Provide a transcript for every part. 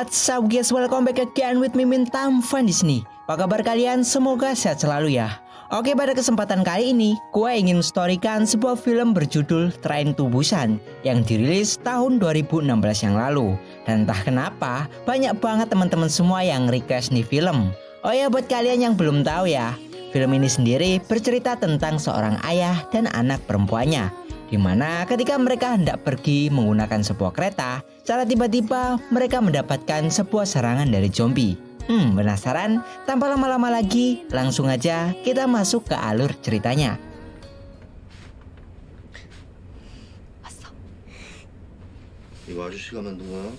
What's up guys, welcome back again with me Mintam Fan di sini. Apa kabar kalian? Semoga sehat selalu ya. Oke, pada kesempatan kali ini gue ingin storykan sebuah film berjudul Train to Busan yang dirilis tahun 2016 yang lalu. Dan entah kenapa banyak banget teman-teman semua yang request nih film. Oh ya, buat kalian yang belum tahu ya, film ini sendiri bercerita tentang seorang ayah dan anak perempuannya, dimana ketika mereka hendak pergi menggunakan sebuah kereta, secara tiba-tiba mereka mendapatkan sebuah serangan dari zombie. Penasaran? Tanpa lama-lama lagi, langsung aja kita masuk ke alur ceritanya. 이거 아저씨가 만든 거야?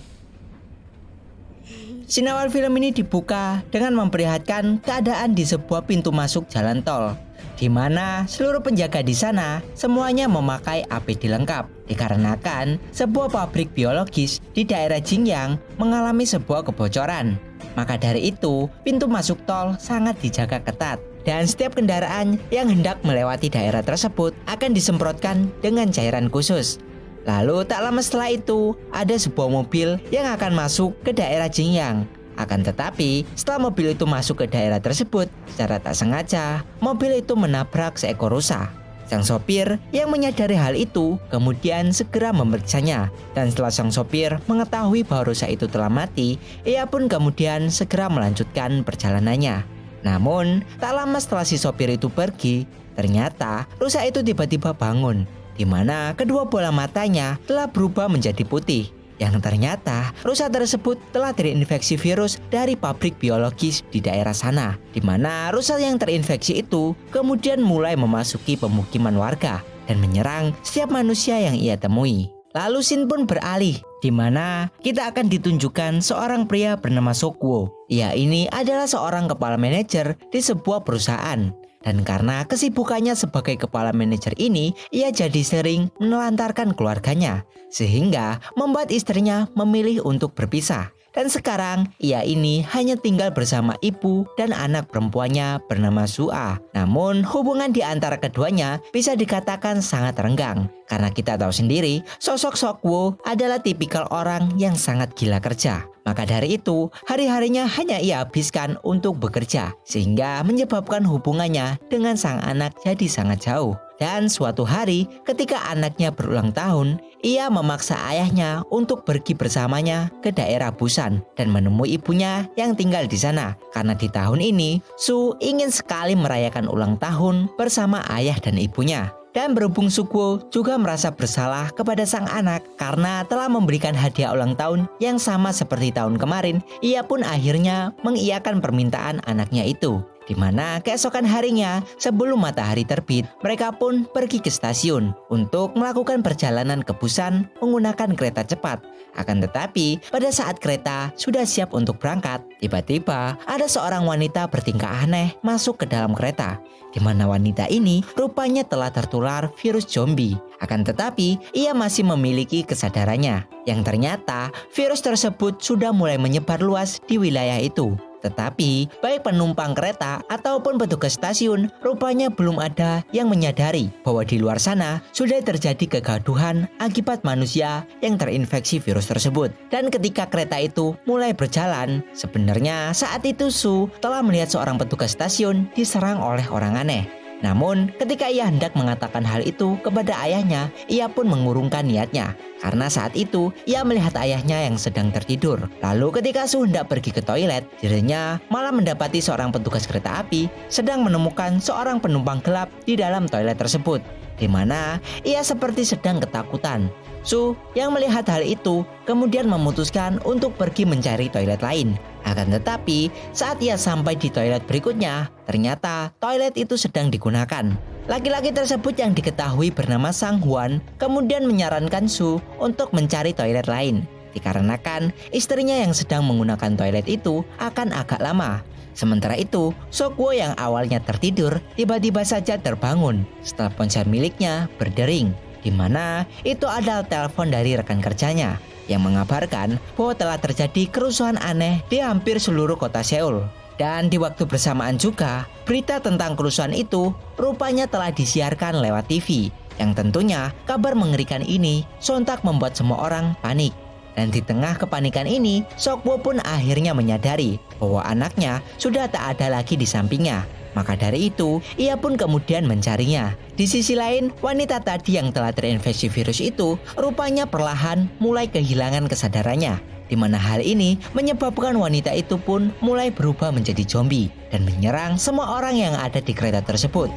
Scene awal film ini dibuka dengan memperlihatkan keadaan di sebuah pintu masuk jalan tol, di mana seluruh penjaga di sana semuanya memakai APD lengkap dikarenakan sebuah pabrik biologis di daerah Jingyang mengalami sebuah kebocoran. Maka dari itu, pintu masuk tol sangat dijaga ketat dan setiap kendaraan yang hendak melewati daerah tersebut akan disemprotkan dengan cairan khusus. Lalu tak lama setelah itu, ada sebuah mobil yang akan masuk ke daerah Jingyang. Akan tetapi, setelah mobil itu masuk ke daerah tersebut, secara tak sengaja, mobil itu menabrak seekor rusa. Sang sopir yang menyadari hal itu, kemudian segera memeriksanya. Dan setelah sang sopir mengetahui bahwa rusa itu telah mati, ia pun kemudian segera melanjutkan perjalanannya. Namun, tak lama setelah si sopir itu pergi, ternyata rusa itu tiba-tiba bangun, di mana kedua bola matanya telah berubah menjadi putih. Yang ternyata rusa tersebut telah terinfeksi virus dari pabrik biologis di daerah sana, di mana rusa yang terinfeksi itu kemudian mulai memasuki pemukiman warga dan menyerang setiap manusia yang ia temui. Lalu scene pun beralih, di mana kita akan ditunjukkan seorang pria bernama Sokwo. Ia ini adalah seorang kepala manajer di sebuah perusahaan. Dan karena kesibukannya sebagai kepala manajer ini, ia jadi sering menelantarkan keluarganya, sehingga membuat istrinya memilih untuk berpisah. Dan sekarang ia ini hanya tinggal bersama ibu dan anak perempuannya bernama Sua. Namun hubungan di antara keduanya bisa dikatakan sangat renggang. Karena kita tahu sendiri, sosok Sokwo adalah tipikal orang yang sangat gila kerja. Maka dari itu, hari-harinya hanya ia habiskan untuk bekerja, sehingga menyebabkan hubungannya dengan sang anak jadi sangat jauh. Dan suatu hari, ketika anaknya berulang tahun, ia memaksa ayahnya untuk pergi bersamanya ke daerah Busan dan menemui ibunya yang tinggal di sana. Karena di tahun ini, Su ingin sekali merayakan ulang tahun bersama ayah dan ibunya. Dan berhubung Sukwo juga merasa bersalah kepada sang anak karena telah memberikan hadiah ulang tahun yang sama seperti tahun kemarin, ia pun akhirnya mengiyakan permintaan anaknya itu. Di mana keesokan harinya sebelum matahari terbit, mereka pun pergi ke stasiun untuk melakukan perjalanan ke Busan menggunakan kereta cepat. Akan tetapi pada saat kereta sudah siap untuk berangkat, tiba-tiba ada seorang wanita bertingkah aneh masuk ke dalam kereta, di mana wanita ini rupanya telah tertular virus zombie. Akan tetapi ia masih memiliki kesadarannya, yang ternyata virus tersebut sudah mulai menyebar luas di wilayah itu. Tetapi baik penumpang kereta ataupun petugas stasiun rupanya belum ada yang menyadari bahwa di luar sana sudah terjadi kegaduhan akibat manusia yang terinfeksi virus tersebut. Dan ketika kereta itu mulai berjalan, sebenarnya saat itu Su telah melihat seorang petugas stasiun diserang oleh orang aneh. Namun ketika ia hendak mengatakan hal itu kepada ayahnya, ia pun mengurungkan niatnya. Karena saat itu ia melihat ayahnya yang sedang tertidur. Lalu ketika Su hendak pergi ke toilet, dirinya malah mendapati seorang petugas kereta api sedang menemukan seorang penumpang gelap di dalam toilet tersebut, di mana ia seperti sedang ketakutan. Su yang melihat hal itu kemudian memutuskan untuk pergi mencari toilet lain. Akan tetapi saat ia sampai di toilet berikutnya, ternyata toilet itu sedang digunakan. Laki-laki tersebut yang diketahui bernama Sang Huan kemudian menyarankan Su untuk mencari toilet lain, dikarenakan istrinya yang sedang menggunakan toilet itu akan agak lama. Sementara itu, Sokwo yang awalnya tertidur tiba-tiba saja terbangun setelah ponsel miliknya berdering, di mana itu adalah telepon dari rekan kerjanya yang mengabarkan bahwa telah terjadi kerusuhan aneh di hampir seluruh kota Seoul. Dan di waktu bersamaan juga, berita tentang kerusuhan itu rupanya telah disiarkan lewat TV. Yang tentunya kabar mengerikan ini sontak membuat semua orang panik. Dan di tengah kepanikan ini, Sokwo pun akhirnya menyadari bahwa anaknya sudah tak ada lagi di sampingnya. Maka dari itu, ia pun kemudian mencarinya. Di sisi lain, wanita tadi yang telah terinfeksi virus itu rupanya perlahan mulai kehilangan kesadarannya. Di mana hal ini menyebabkan wanita itu pun mulai berubah menjadi zombie dan menyerang semua orang yang ada di kereta tersebut.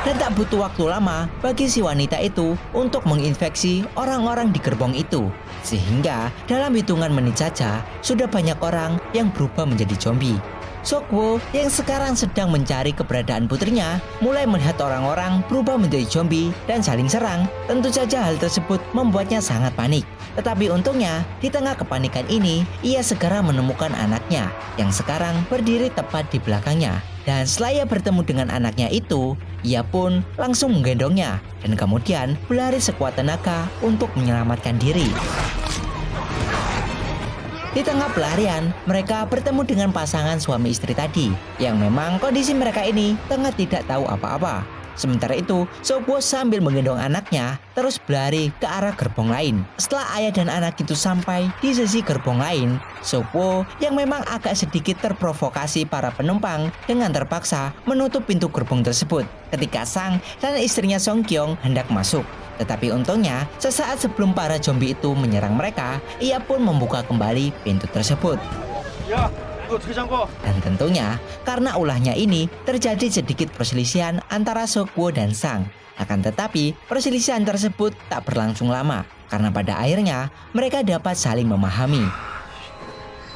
Dan tak butuh waktu lama bagi si wanita itu untuk menginfeksi orang-orang di gerbong itu. Sehingga dalam hitungan menit saja sudah banyak orang yang berubah menjadi zombie. Sokwo yang sekarang sedang mencari keberadaan putrinya mulai melihat orang-orang berubah menjadi zombie dan saling serang. Tentu saja hal tersebut membuatnya sangat panik. Tetapi untungnya di tengah kepanikan ini ia segera menemukan anaknya yang sekarang berdiri tepat di belakangnya. Dan setelah ia bertemu dengan anaknya itu, ia pun langsung menggendongnya dan kemudian berlari sekuat tenaga untuk menyelamatkan diri. Di tengah pelarian, mereka bertemu dengan pasangan suami istri tadi yang memang kondisi mereka ini tengah tidak tahu apa-apa. Sementara itu, Sokwo sambil menggendong anaknya terus berlari ke arah gerbong lain. Setelah ayah dan anak itu sampai di sisi gerbong lain, Sokwo yang memang agak sedikit terprovokasi para penumpang dengan terpaksa menutup pintu gerbong tersebut ketika Sang dan istrinya Song Kyung hendak masuk. Tetapi untungnya, sesaat sebelum para zombie itu menyerang mereka, ia pun membuka kembali pintu tersebut. Dan tentunya, karena ulahnya ini, terjadi sedikit perselisihan antara Sokwo dan Sang. Akan tetapi, perselisihan tersebut tak berlangsung lama, karena pada akhirnya, mereka dapat saling memahami.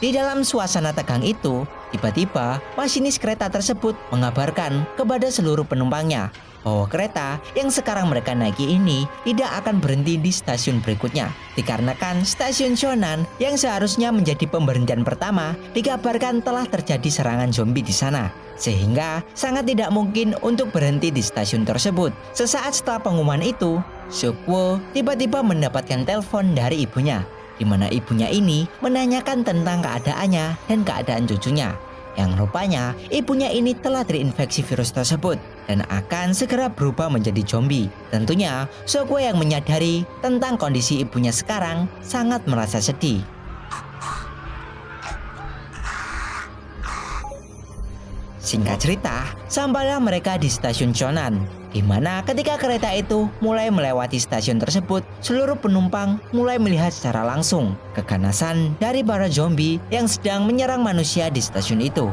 Di dalam suasana tegang itu, tiba-tiba masinis kereta tersebut mengabarkan kepada seluruh penumpangnya bahwa kereta yang sekarang mereka naiki ini tidak akan berhenti di stasiun berikutnya. Dikarenakan stasiun Shonan yang seharusnya menjadi pemberhentian pertama dikabarkan telah terjadi serangan zombie di sana. Sehingga sangat tidak mungkin untuk berhenti di stasiun tersebut. Sesaat setelah pengumuman itu, Sokwo tiba-tiba mendapatkan telepon dari ibunya, di mana ibunya ini menanyakan tentang keadaannya dan keadaan cucunya. Yang rupanya ibunya ini telah terinfeksi virus tersebut dan akan segera berubah menjadi zombie. Tentunya Sokwo yang menyadari tentang kondisi ibunya sekarang sangat merasa sedih. Singkat cerita, sampailah mereka di stasiun Shonan, di mana ketika kereta itu mulai melewati stasiun tersebut, seluruh penumpang mulai melihat secara langsung keganasan dari para zombie yang sedang menyerang manusia di stasiun itu.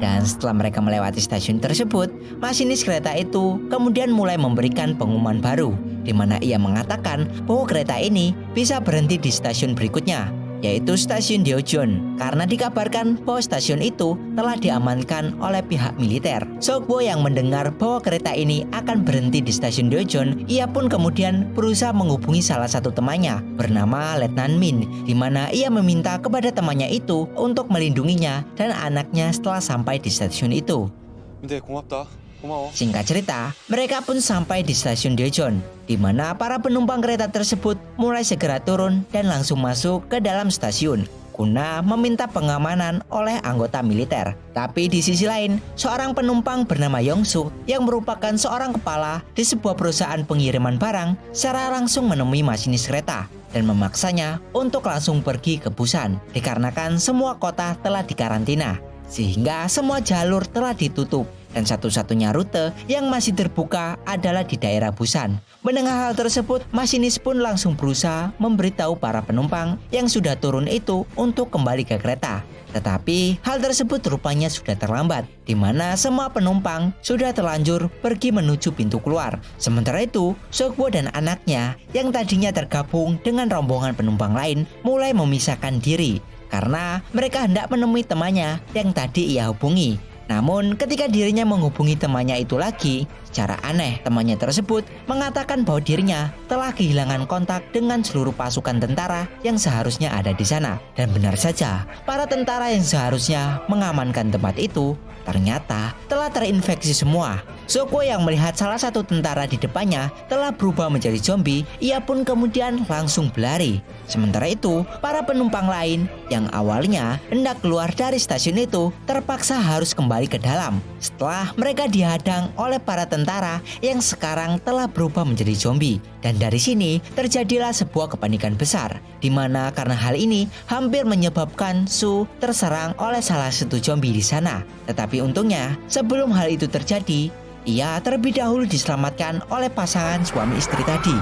Dan setelah mereka melewati stasiun tersebut, masinis kereta itu kemudian mulai memberikan pengumuman baru, di mana ia mengatakan bahwa kereta ini bisa berhenti di stasiun berikutnya, yaitu stasiun Daejeon, karena dikabarkan bahwa stasiun itu telah diamankan oleh pihak militer. Sokwo yang mendengar bahwa kereta ini akan berhenti di stasiun Daejeon, ia pun kemudian berusaha menghubungi salah satu temannya bernama Letnan Min, di mana ia meminta kepada temannya itu untuk melindunginya dan anaknya setelah sampai di stasiun itu. 고맙다. 고마워. Singkat cerita, mereka pun sampai di stasiun Daejeon, di mana para penumpang kereta tersebut mulai segera turun dan langsung masuk ke dalam stasiun guna meminta pengamanan oleh anggota militer. Tapi di sisi lain, seorang penumpang bernama Yongsuk yang merupakan seorang kepala di sebuah perusahaan pengiriman barang secara langsung menemui masinis kereta dan memaksanya untuk langsung pergi ke Busan dikarenakan semua kota telah dikarantina sehingga semua jalur telah ditutup. Dan satu-satunya rute yang masih terbuka adalah di daerah Busan. Mendengar hal tersebut, masinis pun langsung berusaha memberitahu para penumpang yang sudah turun itu untuk kembali ke kereta. Tetapi hal tersebut rupanya sudah terlambat, di mana semua penumpang sudah terlanjur pergi menuju pintu keluar. Sementara itu, Sokwo dan anaknya yang tadinya tergabung dengan rombongan penumpang lain mulai memisahkan diri karena mereka hendak menemui temannya yang tadi ia hubungi. Namun ketika dirinya menghubungi temannya itu lagi, secara aneh temannya tersebut mengatakan bahwa dirinya telah kehilangan kontak dengan seluruh pasukan tentara yang seharusnya ada di sana. Dan benar saja, para tentara yang seharusnya mengamankan tempat itu ternyata telah terinfeksi semua. Sokwo yang melihat salah satu tentara di depannya telah berubah menjadi zombie, ia pun kemudian langsung berlari. Sementara itu, para penumpang lain yang awalnya hendak keluar dari stasiun itu terpaksa harus kembali kembali ke dalam setelah mereka dihadang oleh para tentara yang sekarang telah berubah menjadi zombie. Dan dari sini terjadilah sebuah kepanikan besar, di mana karena hal ini hampir menyebabkan Sue terserang oleh salah satu zombie di sana. Tetapi untungnya sebelum hal itu terjadi, ia terlebih dahulu diselamatkan oleh pasangan suami istri tadi.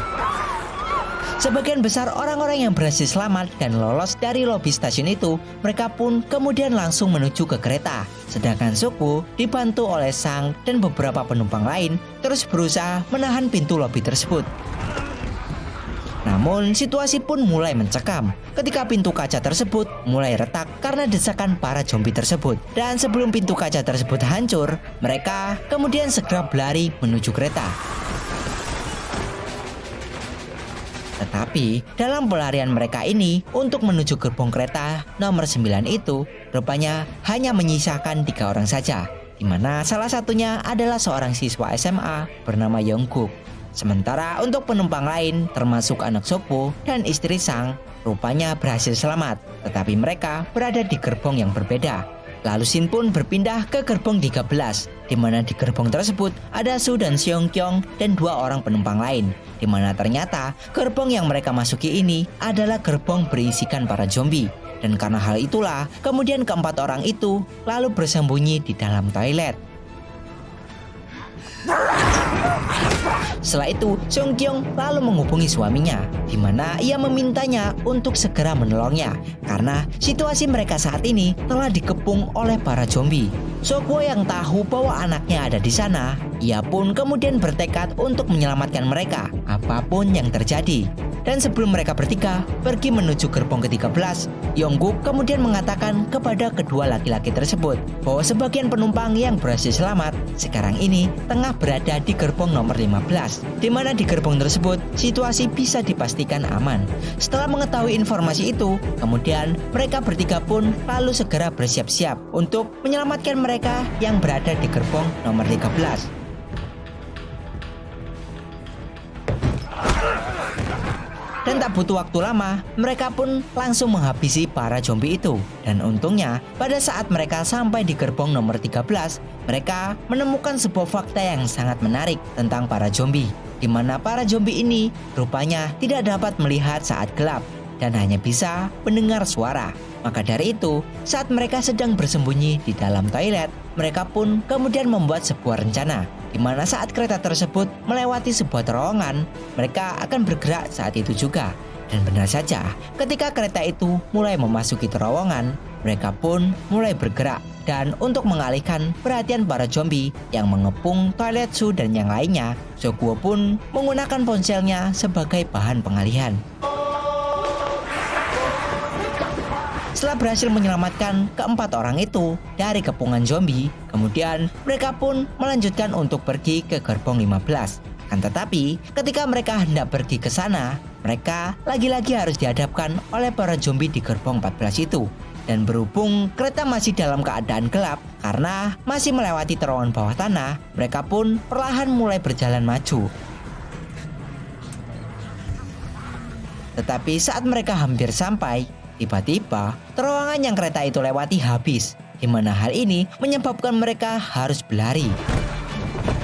Sebagian besar orang-orang yang berhasil selamat dan lolos dari lobi stasiun itu, mereka pun kemudian langsung menuju ke kereta. Sedangkan Sokwo dibantu oleh Sang dan beberapa penumpang lain terus berusaha menahan pintu lobi tersebut. Namun situasi pun mulai mencekam ketika pintu kaca tersebut mulai retak karena desakan para zombie tersebut. Dan sebelum pintu kaca tersebut hancur, mereka kemudian segera berlari menuju kereta. Tetapi dalam pelarian mereka ini untuk menuju gerbong kereta nomor 9 itu rupanya hanya menyisakan 3 orang saja, di mana salah satunya adalah seorang siswa SMA bernama Yongguk. Sementara untuk penumpang lain termasuk anak Sokwo dan istri Sang rupanya berhasil selamat, tetapi mereka berada di gerbong yang berbeda. Lalu Shin pun berpindah ke gerbong 13, di mana di gerbong tersebut ada Sue dan Seong Kyung dan 2 orang penumpang lain, di mana ternyata gerbong yang mereka masuki ini adalah gerbong berisikan para zombie. Dan karena hal itulah kemudian keempat orang itu lalu bersembunyi di dalam toilet. Setelah itu, Seong Kyung lalu menghubungi suaminya, di mana ia memintanya untuk segera menolongnya karena situasi mereka saat ini telah dikepung oleh para zombie. Sokwo yang tahu bahwa anaknya ada di sana, ia pun kemudian bertekad untuk menyelamatkan mereka apapun yang terjadi. Dan sebelum mereka bertiga pergi menuju gerbong ke-13, Yongguk kemudian mengatakan kepada kedua laki-laki tersebut bahwa sebagian penumpang yang berhasil selamat sekarang ini tengah berada di gerbong nomor 15, di mana di gerbong tersebut situasi bisa dipastikan aman. Setelah mengetahui informasi itu, kemudian mereka bertiga pun lalu segera bersiap-siap untuk menyelamatkan mereka yang berada di gerbong nomor 13. Dan tak butuh waktu lama, mereka pun langsung menghabisi para zombie itu. Dan untungnya, pada saat mereka sampai di gerbong nomor 13, mereka menemukan sebuah fakta yang sangat menarik tentang para zombie, di mana para zombie ini rupanya tidak dapat melihat saat gelap dan hanya bisa mendengar suara. Maka dari itu, saat mereka sedang bersembunyi di dalam toilet, mereka pun kemudian membuat sebuah rencana, di mana saat kereta tersebut melewati sebuah terowongan, mereka akan bergerak saat itu juga. Dan benar saja, ketika kereta itu mulai memasuki terowongan, mereka pun mulai bergerak. Dan untuk mengalihkan perhatian para zombie yang mengepung toilet Sue dan yang lainnya, Sokwo pun menggunakan ponselnya sebagai bahan pengalihan. Setelah berhasil menyelamatkan keempat orang itu dari kepungan zombie, kemudian mereka pun melanjutkan untuk pergi ke gerbong 15. Kan tetapi, ketika mereka hendak pergi ke sana, mereka lagi-lagi harus dihadapkan oleh para zombie di gerbong 14 itu. Dan berhubung kereta masih dalam keadaan gelap karena masih melewati terowongan bawah tanah, mereka pun perlahan mulai berjalan maju. Tetapi saat mereka hampir sampai, tiba-tiba terowongan yang kereta itu lewati habis, di mana hal ini menyebabkan mereka harus berlari.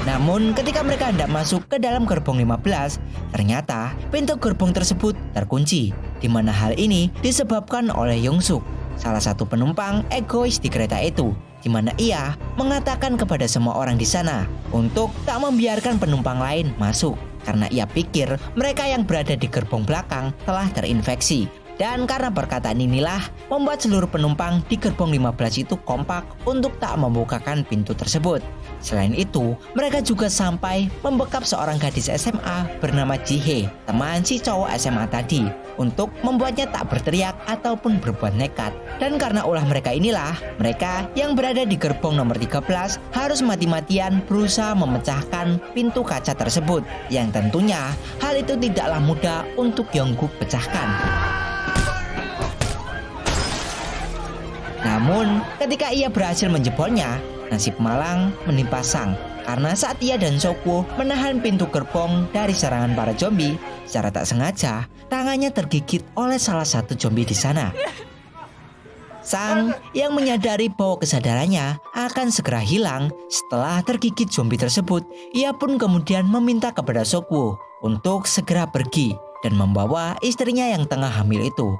Namun ketika mereka hendak masuk ke dalam gerbong 15, ternyata pintu gerbong tersebut terkunci, di mana hal ini disebabkan oleh Yongsuk, salah satu penumpang egois di kereta itu, di mana ia mengatakan kepada semua orang di sana untuk tak membiarkan penumpang lain masuk karena ia pikir mereka yang berada di gerbong belakang telah terinfeksi. Dan karena perkataan inilah membuat seluruh penumpang di gerbong 15 itu kompak untuk tak membukakan pintu tersebut. Selain itu, mereka juga sampai membekap seorang gadis SMA bernama Jihye, teman si cowok SMA tadi, untuk membuatnya tak berteriak ataupun berbuat nekat. Dan karena ulah mereka inilah, mereka yang berada di gerbong nomor 13 harus mati-matian berusaha memecahkan pintu kaca tersebut, yang tentunya hal itu tidaklah mudah untuk Yongguk pecahkan. Namun, ketika ia berhasil menjebolnya, nasib malang menimpa Sang. Karena saat ia dan Sokwo menahan pintu gerbong dari serangan para zombie, secara tak sengaja, tangannya tergigit oleh salah satu zombie di sana. Sang yang menyadari bahwa kesadarannya akan segera hilang setelah tergigit zombie tersebut, ia pun kemudian meminta kepada Seokwoo untuk segera pergi dan membawa istrinya yang tengah hamil itu.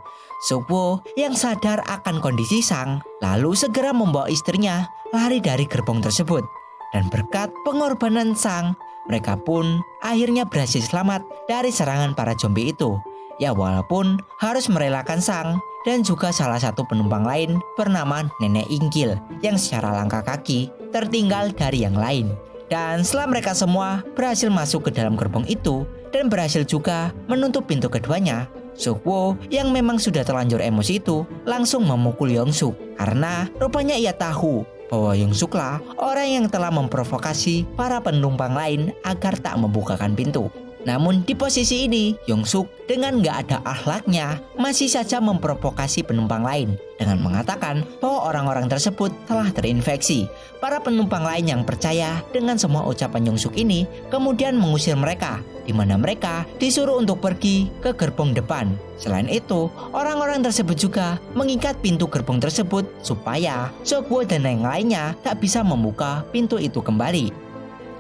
Seokwoo yang sadar akan kondisi Sang lalu segera membawa istrinya lari dari gerbong tersebut. Dan berkat pengorbanan Sang, mereka pun akhirnya berhasil selamat dari serangan para zombie itu. Ya walaupun harus merelakan Sang dan juga salah satu penumpang lain bernama Nenek Inggil yang secara langkah kaki tertinggal dari yang lain. Dan setelah mereka semua berhasil masuk ke dalam gerbong itu dan berhasil juga menutup pintu keduanya, Seokwoo yang memang sudah terlanjur emosi itu langsung memukul Yongsuk karena rupanya ia tahu bahwa Yongsuk lah orang yang telah memprovokasi para penumpang lain agar tak membukakan pintu. Namun di posisi ini, Yongsuk dengan gak ada akhlaknya masih saja memprovokasi penumpang lain dengan mengatakan bahwa orang-orang tersebut telah terinfeksi. Para penumpang lain yang percaya dengan semua ucapan Yongsuk ini kemudian mengusir mereka, di mana mereka disuruh untuk pergi ke gerbong depan. Selain itu, orang-orang tersebut juga mengikat pintu gerbong tersebut supaya Seokwoo dan yang lainnya tak bisa membuka pintu itu kembali.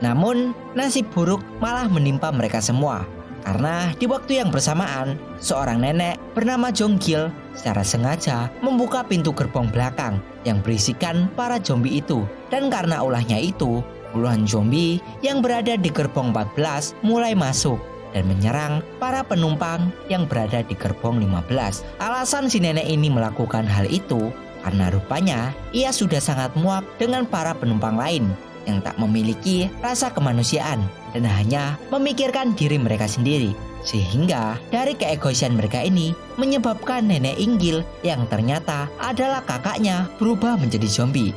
Namun, nasib buruk malah menimpa mereka semua. Karena di waktu yang bersamaan, seorang nenek bernama Jonggil secara sengaja membuka pintu gerbong belakang yang berisikan para zombie itu. Dan karena ulahnya itu, puluhan zombie yang berada di gerbong 14 mulai masuk dan menyerang para penumpang yang berada di gerbong 15. Alasan si nenek ini melakukan hal itu karena rupanya ia sudah sangat muak dengan para penumpang lain yang tak memiliki rasa kemanusiaan dan hanya memikirkan diri mereka sendiri. Sehingga dari keegoisan mereka ini menyebabkan Nenek Inggil yang ternyata adalah kakaknya berubah menjadi zombie.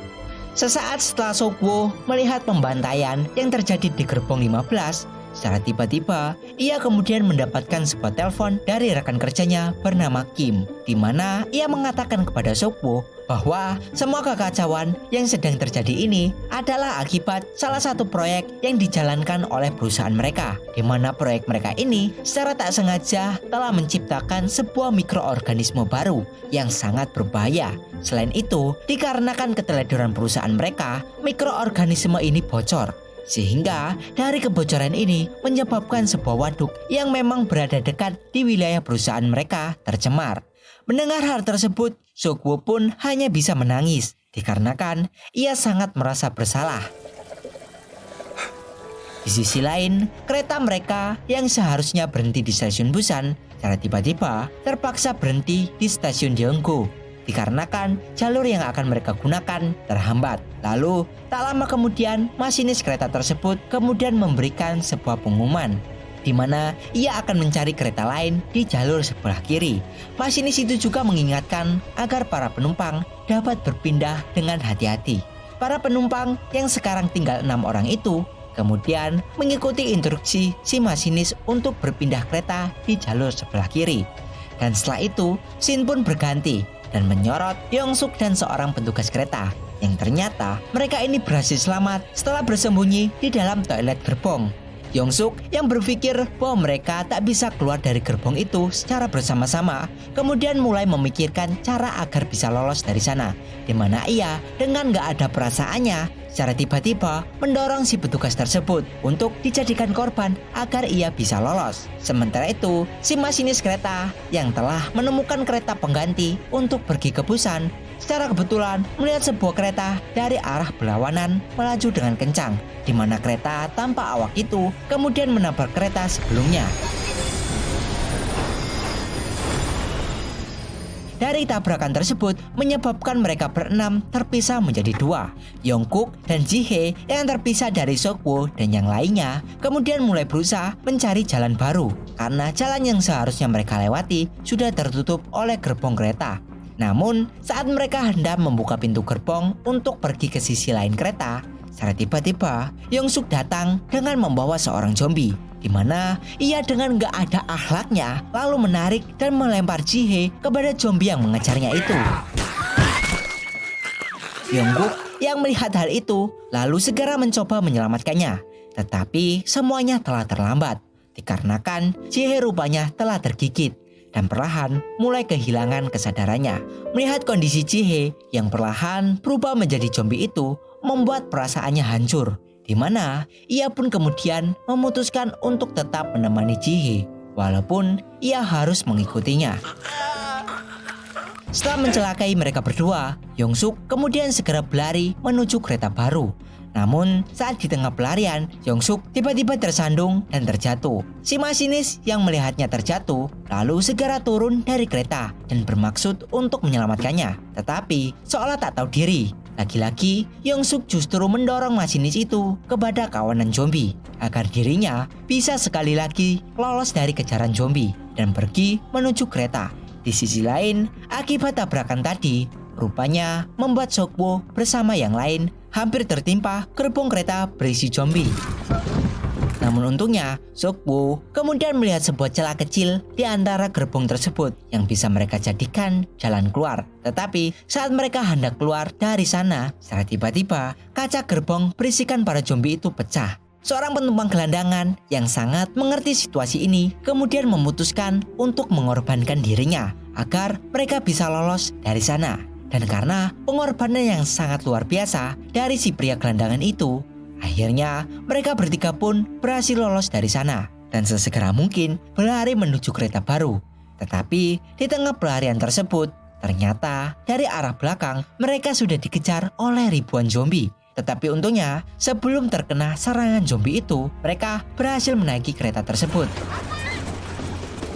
Sesaat setelah Seokwoo melihat pembantaian yang terjadi di gerbong 15, secara tiba-tiba ia kemudian mendapatkan sebuah telepon dari rekan kerjanya bernama Kim, di mana ia mengatakan kepada Seokwoo bahwa semua kekacauan yang sedang terjadi ini adalah akibat salah satu proyek yang dijalankan oleh perusahaan mereka, di mana proyek mereka ini secara tak sengaja telah menciptakan sebuah mikroorganisme baru yang sangat berbahaya. Selain itu, dikarenakan keteledoran perusahaan mereka, mikroorganisme ini bocor. Sehingga dari kebocoran ini menyebabkan sebuah waduk yang memang berada dekat di wilayah perusahaan mereka tercemar. Mendengar hal tersebut, Seokwoo pun hanya bisa menangis dikarenakan ia sangat merasa bersalah. Di sisi lain, kereta mereka yang seharusnya berhenti di stasiun Busan secara tiba-tiba terpaksa berhenti di stasiun Deonggo dikarenakan jalur yang akan mereka gunakan terhambat. Lalu, tak lama kemudian, masinis kereta tersebut kemudian memberikan sebuah pengumuman di mana ia akan mencari kereta lain di jalur sebelah kiri. Masinis itu juga mengingatkan agar para penumpang dapat berpindah dengan hati-hati. Para penumpang yang sekarang tinggal 6 orang itu kemudian mengikuti instruksi si masinis untuk berpindah kereta di jalur sebelah kiri. Dan setelah itu, scene pun berganti dan menyorot Yongsuk dan seorang petugas kereta yang ternyata mereka ini berhasil selamat setelah bersembunyi di dalam toilet gerbong. Yongsuk yang berpikir bahwa mereka tak bisa keluar dari gerbong itu secara bersama-sama kemudian mulai memikirkan cara agar bisa lolos dari sana, di mana ia dengan gak ada perasaannya secara tiba-tiba mendorong si petugas tersebut untuk dijadikan korban agar ia bisa lolos. Sementara itu, si masinis kereta yang telah menemukan kereta pengganti untuk pergi ke Busan secara kebetulan melihat sebuah kereta dari arah berlawanan melaju dengan kencang, di mana kereta tanpa awak itu kemudian menabrak kereta sebelumnya. Dari tabrakan tersebut menyebabkan mereka berenam terpisah menjadi dua. Yongkook dan Jihye yang terpisah dari Seokwoo dan yang lainnya kemudian mulai berusaha mencari jalan baru karena jalan yang seharusnya mereka lewati sudah tertutup oleh gerbong kereta. Namun saat mereka hendak membuka pintu gerbong untuk pergi ke sisi lain kereta, secara tiba-tiba Yongsuk datang dengan membawa seorang zombie, di mana ia dengan gak ada akhlaknya lalu menarik dan melempar Jihye kepada zombie yang mengejarnya itu. Yongkook yang melihat hal itu lalu segera mencoba menyelamatkannya, tetapi semuanya telah terlambat dikarenakan Jihye rupanya telah tergigit. dan perlahan mulai kehilangan kesadarannya. Melihat kondisi Jihye yang perlahan berubah menjadi zombie itu membuat perasaannya hancur, di mana ia pun kemudian memutuskan untuk tetap menemani Jihye walaupun ia harus mengikutinya. Setelah mencelakai mereka berdua, Yongsuk kemudian segera berlari menuju kereta baru. Namun saat di tengah pelarian, Yongsuk tiba-tiba tersandung dan terjatuh. Si masinis yang melihatnya terjatuh lalu segera turun dari kereta dan bermaksud untuk menyelamatkannya. Tetapi seolah tak tahu diri, lagi-lagi Yongsuk justru mendorong masinis itu kepada kawanan zombie agar dirinya bisa sekali lagi lolos dari kejaran zombie dan pergi menuju kereta. Di sisi lain, akibat tabrakan tadi rupanya membuat Seokwo bersama yang lain hampir tertimpa gerbong kereta berisi zombie. Namun untungnya, Seokwo kemudian melihat sebuah celah kecil di antara gerbong tersebut yang bisa mereka jadikan jalan keluar. Tetapi saat mereka hendak keluar dari sana, secara tiba-tiba kaca gerbong berisikan para zombie itu pecah. Seorang penumpang gelandangan yang sangat mengerti situasi ini kemudian memutuskan untuk mengorbankan dirinya agar mereka bisa lolos dari sana. Dan karena pengorbanan yang sangat luar biasa dari si pria gelandangan itu, akhirnya mereka bertiga pun berhasil lolos dari sana dan sesegera mungkin berlari menuju kereta baru. Tetapi di tengah pelarian tersebut, ternyata dari arah belakang mereka sudah dikejar oleh ribuan zombie. Tetapi untungnya sebelum terkena serangan zombie itu, mereka berhasil menaiki kereta tersebut.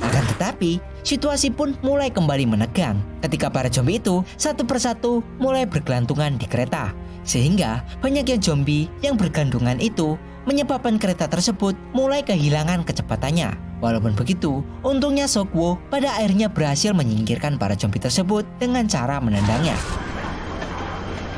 Akan tetapi, situasi pun mulai kembali menegang ketika para zombie itu satu persatu mulai bergelantungan di kereta. Sehingga banyaknya zombie yang bergantungan itu menyebabkan kereta tersebut mulai kehilangan kecepatannya. Walaupun begitu, untungnya Seokwo pada akhirnya berhasil menyingkirkan para zombie tersebut dengan cara menendangnya.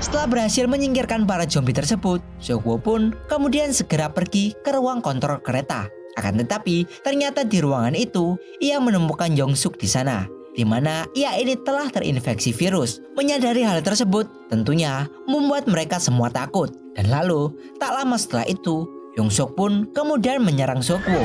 Setelah berhasil menyingkirkan para zombie tersebut, Seokwo pun kemudian segera pergi ke ruang kontrol kereta. Akan tetapi, ternyata di ruangan itu, ia menemukan Yongsuk di sana, di mana ia ini telah terinfeksi virus. Menyadari hal tersebut, tentunya membuat mereka semua takut. Dan lalu, tak lama setelah itu, Yongsuk pun kemudian menyerang Seokwo.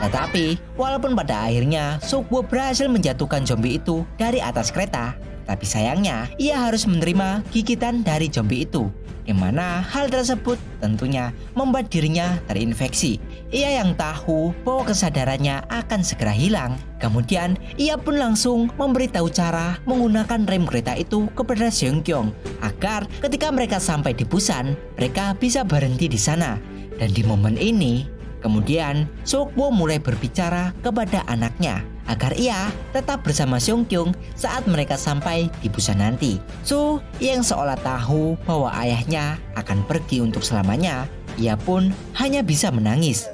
Tetapi, walaupun pada akhirnya Seokwo berhasil menjatuhkan zombie itu dari atas kereta, tapi sayangnya ia harus menerima gigitan dari zombie itu, di mana hal tersebut tentunya membuat dirinya terinfeksi. Ia yang tahu bahwa kesadarannya akan segera hilang. Kemudian ia pun langsung memberitahu cara menggunakan rem kereta itu kepada Seongkyung agar ketika mereka sampai di Busan, mereka bisa berhenti di sana. Dan di momen ini, kemudian Seokwo mulai berbicara kepada anaknya agar ia tetap bersama Seongkyung saat mereka sampai di Busan nanti. So, yang seolah tahu bahwa ayahnya akan pergi untuk selamanya, ia pun hanya bisa menangis.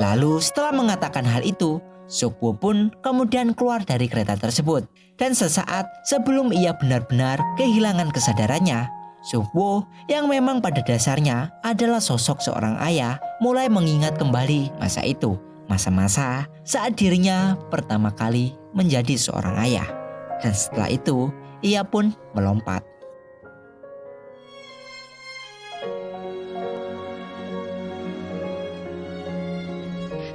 Lalu setelah mengatakan hal itu, Seokwo pun kemudian keluar dari kereta tersebut. Dan sesaat sebelum ia benar-benar kehilangan kesadarannya, Seokwo yang memang pada dasarnya adalah sosok seorang ayah mulai mengingat kembali masa itu, masa-masa saat dirinya pertama kali menjadi seorang ayah. Dan setelah itu, ia pun melompat.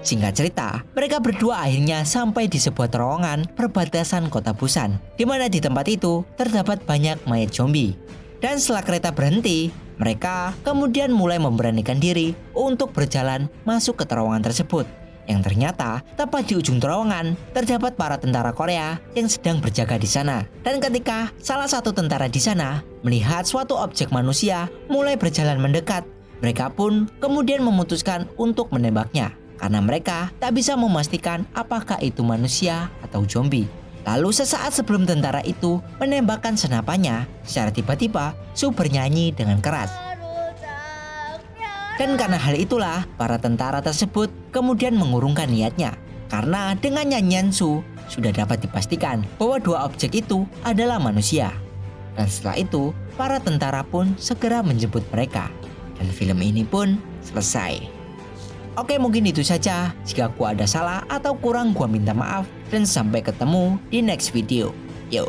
Singkat cerita, mereka berdua akhirnya sampai di sebuah terowongan perbatasan kota Busan, di mana di tempat itu terdapat banyak mayat zombie. Dan setelah kereta berhenti, mereka kemudian mulai memberanikan diri untuk berjalan masuk ke terowongan tersebut. Yang ternyata tepat di ujung terowongan terdapat para tentara Korea yang sedang berjaga di sana. Dan ketika salah satu tentara di sana melihat suatu objek manusia mulai berjalan mendekat, mereka pun kemudian memutuskan untuk menembaknya karena mereka tak bisa memastikan apakah itu manusia atau zombie. Lalu sesaat sebelum tentara itu menembakkan senapannya, secara tiba-tiba Su bernyanyi dengan keras. Dan karena hal itulah, para tentara tersebut kemudian mengurungkan niatnya. Karena dengan nyanyian Su, sudah dapat dipastikan bahwa dua objek itu adalah manusia. Dan setelah itu, para tentara pun segera menjemput mereka. Dan film ini pun selesai. Oke, mungkin itu saja. Jika gua ada salah atau kurang, gua minta maaf. Dan sampai ketemu di next video. Yo.